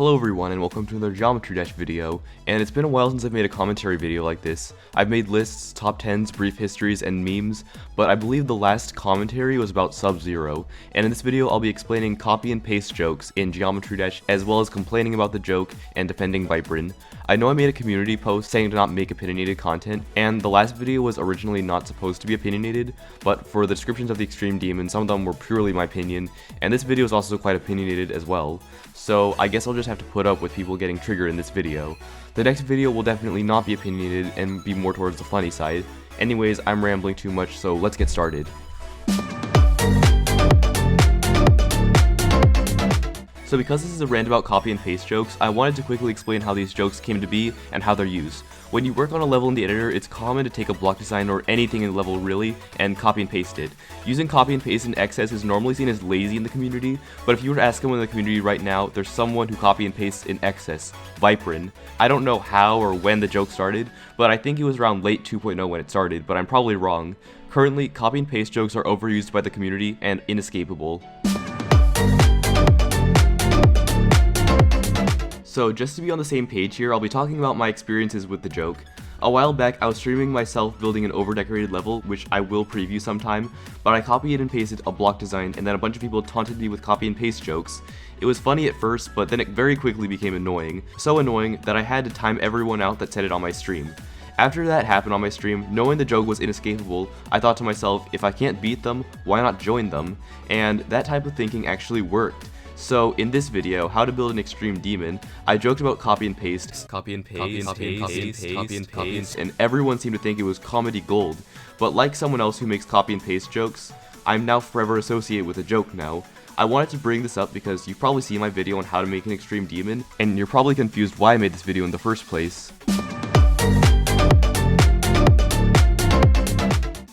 Hello everyone and welcome to another Geometry Dash video, and it's been a while since I've made a commentary video like this. I've made lists, top 10s, brief histories, and memes, but I believe the last commentary was about Sub-Zero, and in this video I'll be explaining copy and paste jokes in Geometry Dash as well as complaining about the joke and defending Viperine. I know I made a community post saying to not make opinionated content, and the last video was originally not supposed to be opinionated, but for the descriptions of the extreme demon, some of them were purely my opinion, and this video is also quite opinionated as well. So I guess I'll just have to put up with people getting triggered in this video. The next video will definitely not be opinionated and be more towards the funny side. Anyways, I'm rambling too much, so let's get started. So because this is a rant about copy and paste jokes, I wanted to quickly explain how these jokes came to be and how they're used. When you work on a level in the editor, it's common to take a block design or anything in the level really and copy and paste it. Using copy and paste in excess is normally seen as lazy in the community, but if you were to ask someone in the community right now, there's someone who copy and pastes in excess, Viprin. I don't know how or when the joke started, but I think it was around late 2.0 when it started, but I'm probably wrong. Currently, copy and paste jokes are overused by the community and inescapable. So just to be on the same page here, I'll be talking about my experiences with the joke. A while back, I was streaming myself building an over-decorated level, which I will preview sometime, but I copied and pasted a block design, and then a bunch of people taunted me with copy and paste jokes. It was funny at first, but then it very quickly became annoying. So annoying that I had to time everyone out that said it on my stream. After that happened on my stream, knowing the joke was inescapable, I thought to myself, if I can't beat them, why not join them? And that type of thinking actually worked. So in this video, how to build an extreme demon, I joked about copy and paste, and everyone seemed to think it was comedy gold. But like someone else who makes copy and paste jokes, I'm now forever associated with a joke now. I wanted to bring this up because you've probably seen my video on how to make an extreme demon, and you're probably confused why I made this video in the first place.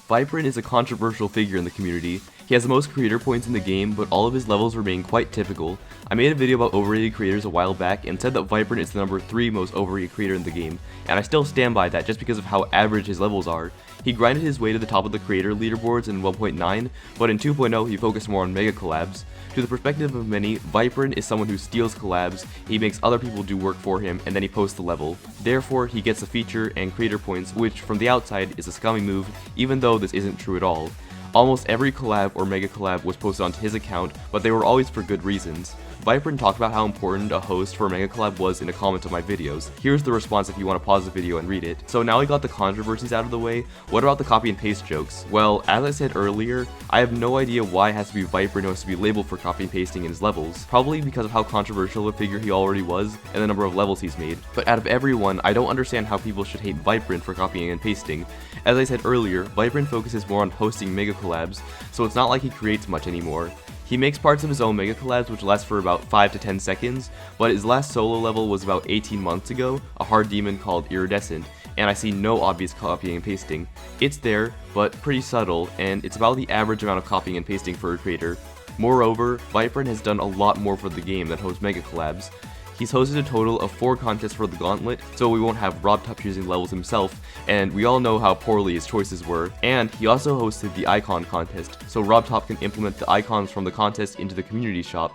Viperine is a controversial figure in the community. He has the most creator points in the game, but all of his levels remain quite typical. I made a video about overrated creators a while back and said that Viperine is the number 3 most overrated creator in the game, and I still stand by that just because of how average his levels are. He grinded his way to the top of the creator leaderboards in 1.9, but in 2.0 he focused more on mega collabs. To the perspective of many, Viperine is someone who steals collabs, he makes other people do work for him, and then he posts the level. Therefore, he gets the feature and creator points, which from the outside is a scummy move, even though this isn't true at all. Almost every collab or mega collab was posted onto his account, but they were always for good reasons. Viperine talked about how important a host for a mega collab was in a comment of my videos. Here's the response if you want to pause the video and read it. So now we got the controversies out of the way, what about the copy and paste jokes? Well, as I said earlier, I have no idea why it has to be Viperine who has to be labeled for copy and pasting in his levels. Probably because of how controversial of a figure he already was and the number of levels he's made. But out of everyone, I don't understand how people should hate Viperine for copying and pasting. As I said earlier, Viperine focuses more on hosting mega collabs, so it's not like he creates much anymore. He makes parts of his own mega collabs which last for about 5 to 10 seconds, but his last solo level was about 18 months ago, a hard demon called Iridescent, and I see no obvious copying and pasting. It's there, but pretty subtle, and it's about the average amount of copying and pasting for a creator. Moreover, Viperine has done a lot more for the game than host mega collabs. He's hosted a total of 4 contests for the Gauntlet, so we won't have RobTop choosing levels himself, and we all know how poorly his choices were. And he also hosted the Icon contest, so RobTop can implement the icons from the contest into the community shop.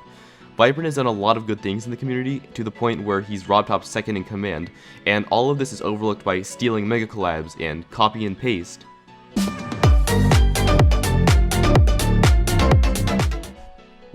Viperine has done a lot of good things in the community, to the point where he's RobTop's second in command, and all of this is overlooked by stealing mega collabs and copy and paste.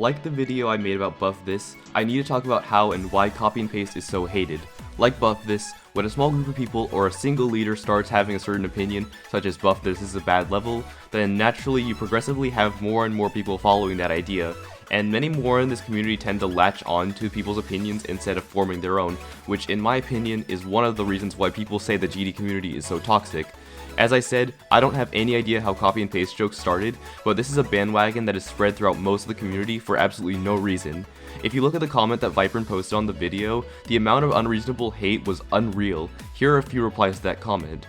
Like the video I made about Buff This, I need to talk about how and why copy and paste is so hated. Like Buff This, when a small group of people or a single leader starts having a certain opinion, such as Buff This is a bad level, then naturally you progressively have more and more people following that idea, and many more in this community tend to latch on to people's opinions instead of forming their own, which in my opinion is one of the reasons why people say the GD community is so toxic. As I said, I don't have any idea how copy and paste jokes started, but this is a bandwagon that is spread throughout most of the community for absolutely no reason. If you look at the comment that Viperine posted on the video, the amount of unreasonable hate was unreal. Here are a few replies to that comment.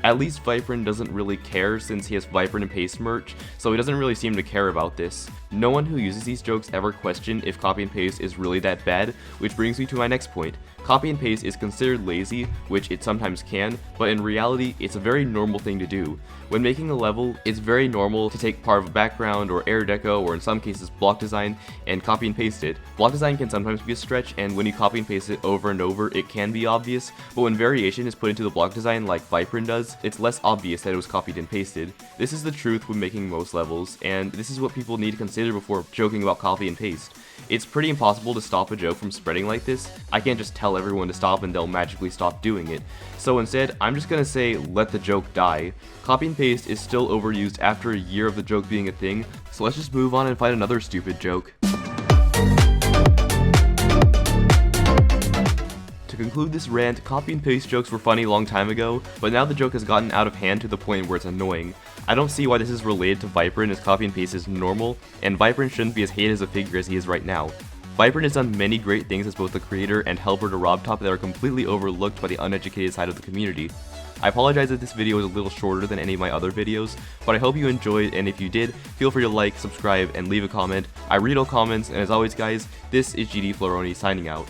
At least Viperine doesn't really care since he has Viperine and paste merch, so he doesn't really seem to care about this. No one who uses these jokes ever question if copy and paste is really that bad, which brings me to my next point. Copy and paste is considered lazy, which it sometimes can, but in reality, it's a very normal thing to do. When making a level, it's very normal to take part of a background or air deco, or in some cases block design, and copy and paste it. Block design can sometimes be a stretch, and when you copy and paste it over and over, it can be obvious, but when variation is put into the block design like Viperine does, it's less obvious that it was copied and pasted. This is the truth when making most levels, and this is what people need to consider before joking about copy and paste. It's pretty impossible to stop a joke from spreading like this. I can't just tell everyone to stop and they'll magically stop doing it. So instead, I'm just gonna say let the joke die. Copy and paste is still overused after a year of the joke being a thing, so let's just move on and find another stupid joke. To conclude this rant, copy and paste jokes were funny a long time ago, but now the joke has gotten out of hand to the point where it's annoying. I don't see why this is related to Viperine, as copy and paste is normal, and Viperine shouldn't be as hated as a figure as he is right now. Viperine has done many great things as both a creator and helper to RobTop that are completely overlooked by the uneducated side of the community. I apologize if this video is a little shorter than any of my other videos, but I hope you enjoyed, and if you did, feel free to like, subscribe, and leave a comment. I read all comments, and as always guys, this is GD Flaaroni signing out.